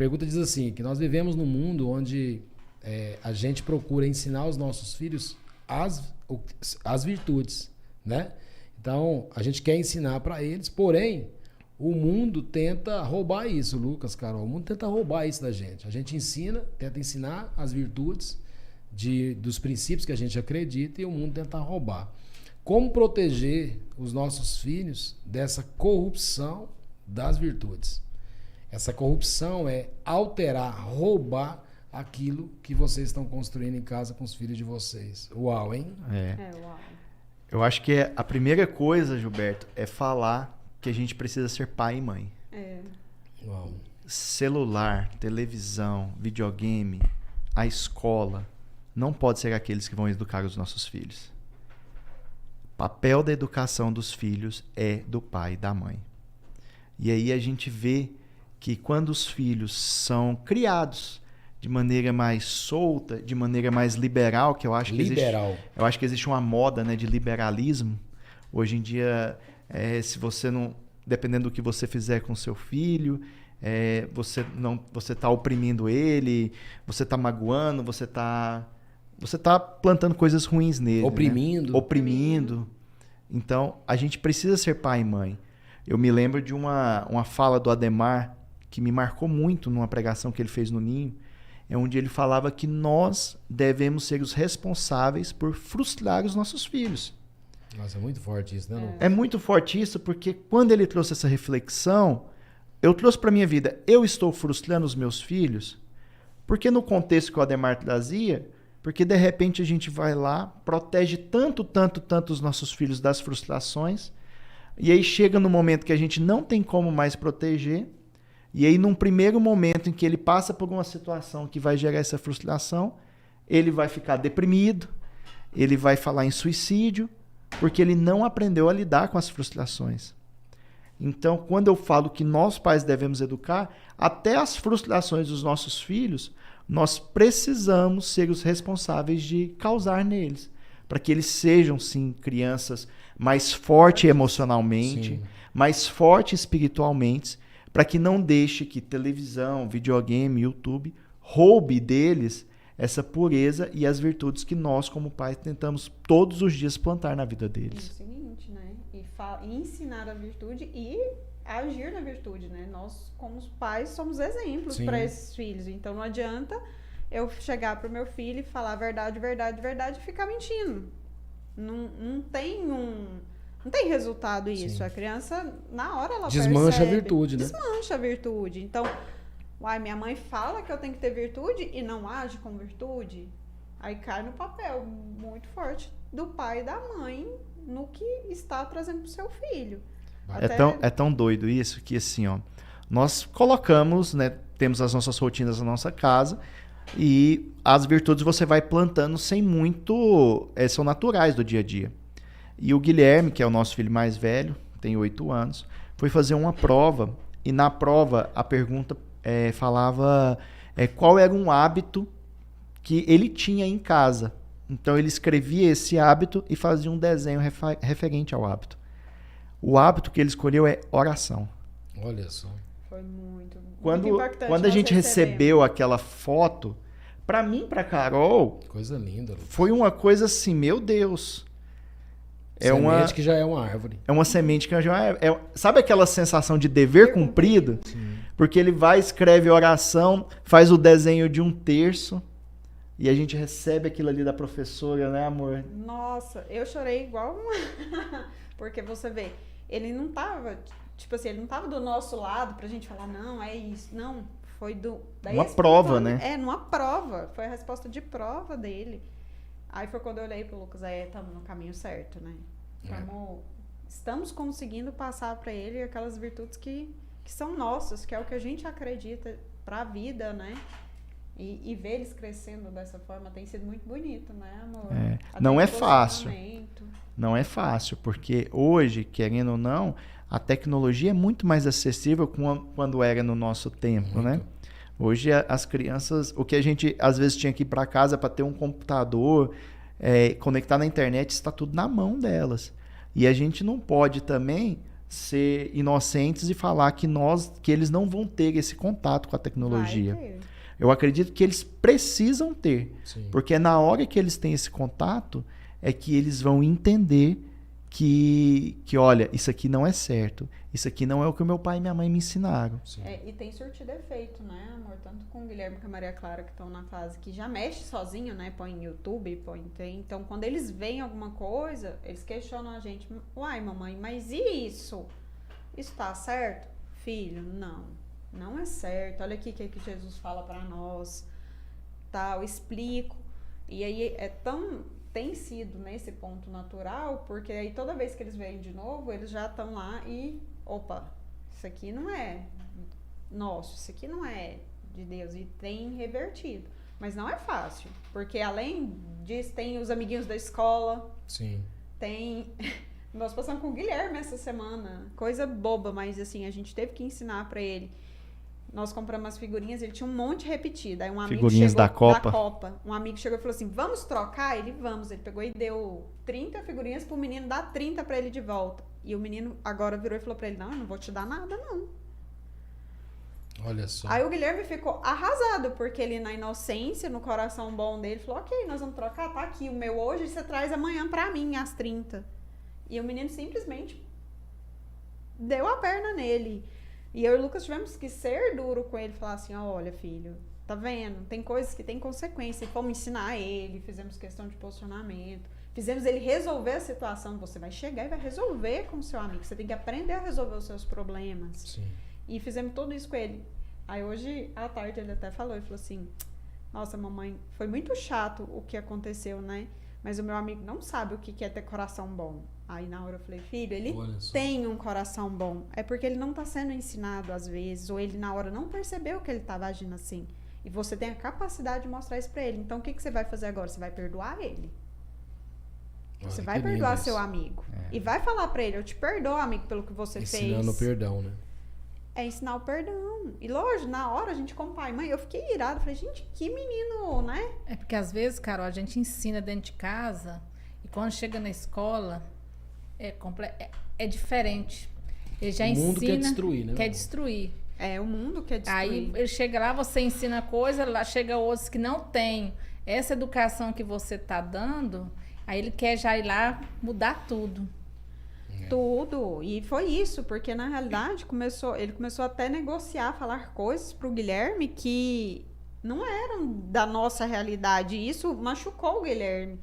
pergunta diz assim, que nós vivemos num mundo onde a gente procura ensinar os nossos filhos as virtudes, né? Então, a gente quer ensinar para eles, porém, o mundo tenta roubar isso, Lucas, Carol. O mundo tenta roubar isso da gente. A gente tenta ensinar as virtudes dos princípios que a gente acredita e o mundo tenta roubar. Como proteger os nossos filhos dessa corrupção das virtudes? Essa corrupção é alterar, roubar aquilo que vocês estão construindo em casa com os filhos de vocês. Uau, hein? Uau. Eu acho que a primeira coisa, Gilberto, é falar que a gente precisa ser pai e mãe. Uau. Celular, televisão, videogame, a escola, não pode ser aqueles que vão educar os nossos filhos. O papel da educação dos filhos é do pai e da mãe. E aí a gente vê que quando os filhos são criados de maneira mais solta, de maneira mais liberal, que eu acho que existe uma moda, né, de liberalismo. Hoje em dia, se você não, dependendo do que você fizer com seu filho, você está oprimindo ele, você está magoando, você tá plantando coisas ruins nele. Oprimindo. Né? Oprimindo. Então, a gente precisa ser pai e mãe. Eu me lembro de uma fala do Ademar que me marcou muito numa pregação que ele fez no Ninho, onde ele falava que nós devemos ser os responsáveis por frustrar os nossos filhos. Nossa, é muito forte isso, né? É muito forte isso, porque quando ele trouxe essa reflexão, eu trouxe para minha vida, eu estou frustrando os meus filhos, porque no contexto que o Ademar trazia, porque de repente a gente vai lá, protege tanto os nossos filhos das frustrações, e aí chega no momento que a gente não tem como mais proteger, e aí num primeiro momento em que ele passa por uma situação que vai gerar essa frustração, ele vai ficar deprimido, ele vai falar em suicídio, porque ele não aprendeu a lidar com as frustrações. Então, quando eu falo que nós pais devemos educar, até as frustrações dos nossos filhos, nós precisamos ser os responsáveis de causar neles, para que eles sejam, sim, crianças mais fortes emocionalmente, sim, mais fortes espiritualmente, para que não deixe que televisão, videogame, YouTube roube deles essa pureza e as virtudes que nós, como pais, tentamos todos os dias plantar na vida deles. É o seguinte, né? E ensinar a virtude e agir na virtude, né? Nós, como pais, somos exemplos para esses filhos. Então, não adianta eu chegar pro meu filho e falar verdade, verdade, verdade e ficar mentindo. Não tem resultado isso. Sim. A criança, na hora, ela desmancha percebe, a virtude, né? Desmancha a virtude. Então, minha mãe fala que eu tenho que ter virtude e não age com virtude. Aí cai no papel muito forte do pai e da mãe no que está trazendo pro seu filho. É tão doido isso que, assim, ó, nós colocamos, né, temos as nossas rotinas na nossa casa e as virtudes você vai plantando sem muito... são naturais do dia a dia. E o Guilherme, que é o nosso filho mais velho, tem 8 anos, foi fazer uma prova e na prova a pergunta falava qual era um hábito que ele tinha em casa. Então ele escrevia esse hábito e fazia um desenho referente ao hábito. O hábito que ele escolheu é oração. Olha só. Foi muito impactante. Quando a gente recebeu aquela foto, para mim, para Carol, coisa linda, Lucas. Foi uma coisa assim, meu Deus. Semente que já é uma árvore. É uma semente que já é... Sabe aquela sensação de dever cumprido? Sim. Porque ele vai, escreve oração, faz o desenho de um terço e a gente recebe aquilo ali da professora, né, amor? Nossa, eu chorei igual uma... Porque você vê, ele não tava, tipo assim, ele não tava do nosso lado pra gente falar, não, é isso. Não, foi uma prova, né? Numa prova. Foi a resposta de prova dele. Aí foi quando eu olhei pro Lucas, estamos no caminho certo, né? Estamos conseguindo passar para ele aquelas virtudes que são nossas, que é o que a gente acredita para a vida, né? E ver eles crescendo dessa forma tem sido muito bonito, né, amor? Não é fácil. Não é fácil, porque hoje, querendo ou não, a tecnologia é muito mais acessível quando era no nosso tempo, né? Hoje as crianças, o que a gente às vezes tinha que ir para casa para ter um computador, conectar na internet, está tudo na mão delas. E a gente não pode também ser inocentes e falar que eles não vão ter esse contato com a tecnologia. Vai ter. Eu acredito que eles precisam ter, Sim. porque na hora que eles têm esse contato é que eles vão entender que olha, isso aqui não é certo, isso aqui não é o que o meu pai e minha mãe me ensinaram. Sim. E tem surtido efeito, né, amor? Tanto com o Guilherme e com a Maria Clara, que estão na fase que já mexe sozinho, né? Põe em YouTube, Então, quando eles veem alguma coisa, eles questionam a gente. Uai, mamãe, mas e isso? Isso tá certo? Filho, não é certo. Olha aqui o que Jesus fala pra nós. Eu explico. E aí tem sido nesse ponto natural, porque aí toda vez que eles veem de novo, eles já estão lá e, opa, isso aqui não é nosso, isso aqui não é de Deus, e tem revertido. Mas não é fácil, porque além disso, tem os amiguinhos da escola, Sim. tem... Nós passamos com o Guilherme essa semana, coisa boba, mas assim, a gente teve que ensinar pra ele. Nós compramos as figurinhas, ele tinha um monte repetido. Aí um amigo Figurinhas chegou da Copa. Um amigo chegou e falou assim: vamos trocar? Vamos. Ele pegou e deu 30 figurinhas pro menino dar 30 pra ele de volta. E o menino agora virou e falou pra ele: não, eu não vou te dar nada, não. Olha só. Aí o Guilherme ficou arrasado, porque ele, na inocência, no coração bom dele, falou: ok, nós vamos trocar, tá aqui o meu hoje, você traz amanhã pra mim, às 30. E o menino simplesmente deu a perna nele. E eu e o Lucas tivemos que ser duro com ele, falar assim: olha, filho, tá vendo? Tem coisas que tem consequência. E fomos ensinar ele, fizemos questão de posicionamento, fizemos ele resolver a situação. Você vai chegar e vai resolver com o seu amigo. Você tem que aprender a resolver os seus problemas. Sim. E fizemos tudo isso com ele. Aí hoje, à tarde, ele até falou, ele falou assim: nossa, mamãe, foi muito chato o que aconteceu, né? Mas o meu amigo não sabe o que é ter coração bom. Aí na hora eu falei: filho, ele tem um coração bom. É porque ele não tá sendo ensinado às vezes, ou ele na hora não percebeu que ele tava agindo assim. E você tem a capacidade de mostrar isso pra ele. Então o que você vai fazer agora? Você vai perdoar ele. Você vai perdoar seu amigo. E vai falar pra ele: eu te perdoo, amigo, pelo que você fez. Ensinando o perdão, né? É ensinar o perdão. E lógico, na hora a gente como pai e mãe, eu fiquei irada. Falei: gente, que menino, né? É porque às vezes, Carol, a gente ensina dentro de casa e quando chega na escola é diferente. Ele já ensina. O mundo quer destruir, né? Quer destruir. O mundo quer destruir. Aí ele chega lá, você ensina coisa, lá chega outros que não tem essa educação que você tá dando, aí ele quer já ir lá mudar tudo. Tudo. E foi isso, porque na realidade ele começou até a negociar, falar coisas pro Guilherme que não eram da nossa realidade. E isso machucou o Guilherme.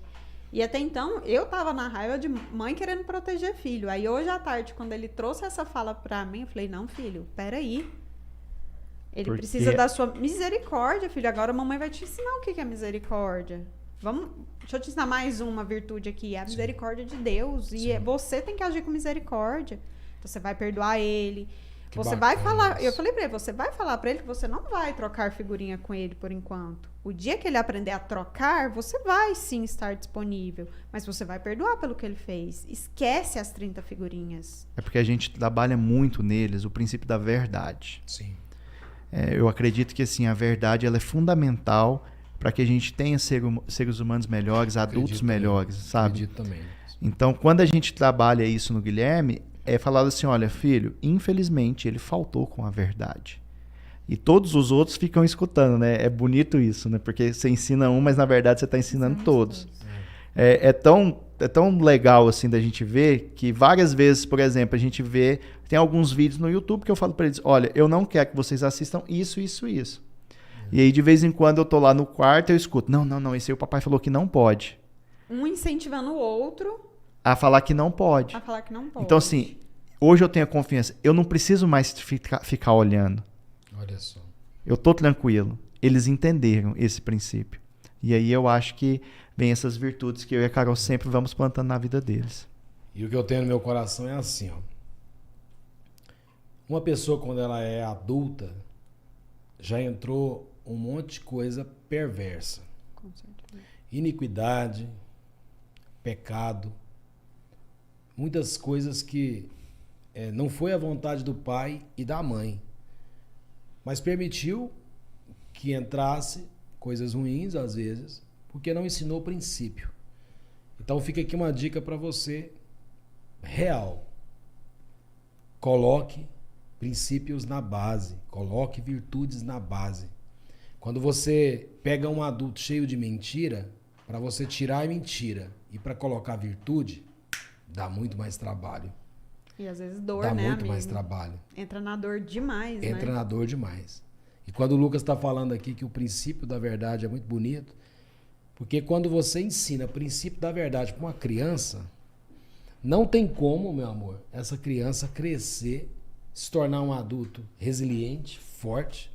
E até então, eu tava na raiva de mãe querendo proteger filho. Aí hoje à tarde, quando ele trouxe essa fala pra mim, eu falei: não, filho, peraí. Ele precisa da sua misericórdia, filho. Agora a mamãe vai te ensinar o que é misericórdia. Deixa eu te ensinar mais uma virtude aqui. É a misericórdia de Deus. E você tem que agir com misericórdia. Então, você vai perdoar ele. Você vai falar... Eu falei pra ele: você vai falar pra ele que você não vai trocar figurinha com ele por enquanto. O dia que ele aprender a trocar, você vai sim estar disponível. Mas você vai perdoar pelo que ele fez. Esquece as 30 figurinhas. É porque a gente trabalha muito neles o princípio da verdade. Sim. Eu acredito que assim, a verdade ela é fundamental para que a gente tenha seres humanos melhores, adultos melhores, sabe? Acredito também. Então, quando a gente trabalha isso no Guilherme, é falado assim: olha, filho, infelizmente ele faltou com a verdade. E todos os outros ficam escutando, né? É bonito isso, né? Porque você ensina um, mas na verdade você está ensinando todos. É tão legal assim da gente ver que várias vezes, por exemplo, a gente vê, tem alguns vídeos no YouTube que eu falo para eles: olha, eu não quero que vocês assistam isso, isso, isso. E aí de vez em quando eu tô lá no quarto e eu escuto: não, esse aí o papai falou que não pode. Um incentivando o outro a falar que não pode. Então assim, hoje eu tenho a confiança, eu não preciso mais ficar olhando. Olha só. Eu tô tranquilo. Eles entenderam esse princípio. E aí eu acho que vem essas virtudes que eu e a Carol sempre vamos plantando na vida deles. E o que eu tenho no meu coração é assim, ó. Uma pessoa, quando ela é adulta, já entrou um monte de coisa perversa. Com certeza. Iniquidade, pecado, muitas coisas que não foi a vontade do pai e da mãe, mas permitiu que entrasse coisas ruins às vezes, porque não ensinou o princípio. Então fica aqui uma dica para você real. coloque princípios na base, coloque virtudes na base. Quando você pega um adulto cheio de mentira, para você tirar a mentira e para colocar virtude, dá muito mais trabalho. E às vezes dor, Dá né, muito amigo? mais trabalho. Entra na dor demais, né? Entra na dor demais. E quando o Lucas está falando aqui que o princípio da verdade é muito bonito, porque quando você ensina o princípio da verdade para uma criança, não tem como, meu amor, essa criança crescer, se tornar um adulto resiliente, forte,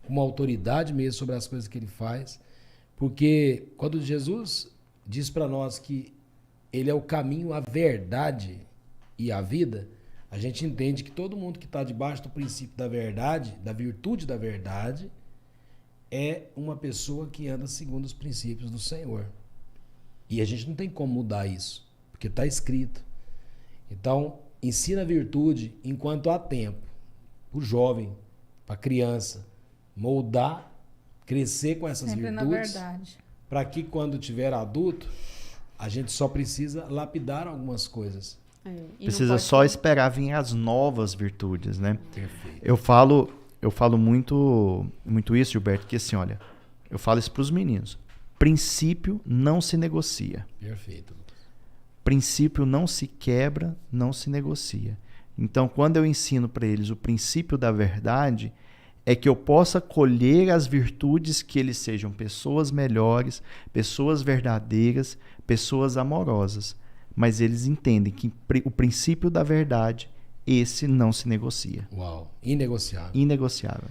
com uma autoridade mesmo sobre as coisas que ele faz. Porque quando Jesus diz para nós que ele é o caminho, a verdade e a vida, a gente entende que todo mundo que está debaixo do princípio da verdade, da virtude da verdade, é uma pessoa que anda segundo os princípios do Senhor. E a gente não tem como mudar isso, porque está escrito. Então, ensina a virtude enquanto há tempo, para o jovem, para a criança, moldar, crescer com essas Sempre na virtudes, verdade. para que quando tiver adulto, a gente só precisa lapidar algumas coisas. É, e não Precisa pode só ser- esperar vir as novas virtudes, né? Perfeito. Eu falo muito isso, Gilberto, que assim, olha, eu falo isso para os meninos. Princípio não se negocia. Perfeito. Princípio não se quebra, não se negocia. Então, quando eu ensino para eles o princípio da verdade, é que eu possa colher as virtudes, que eles sejam pessoas melhores, pessoas verdadeiras, pessoas amorosas. Mas eles entendem que o princípio da verdade, esse não se negocia. Uau. Inegociável. Inegociável.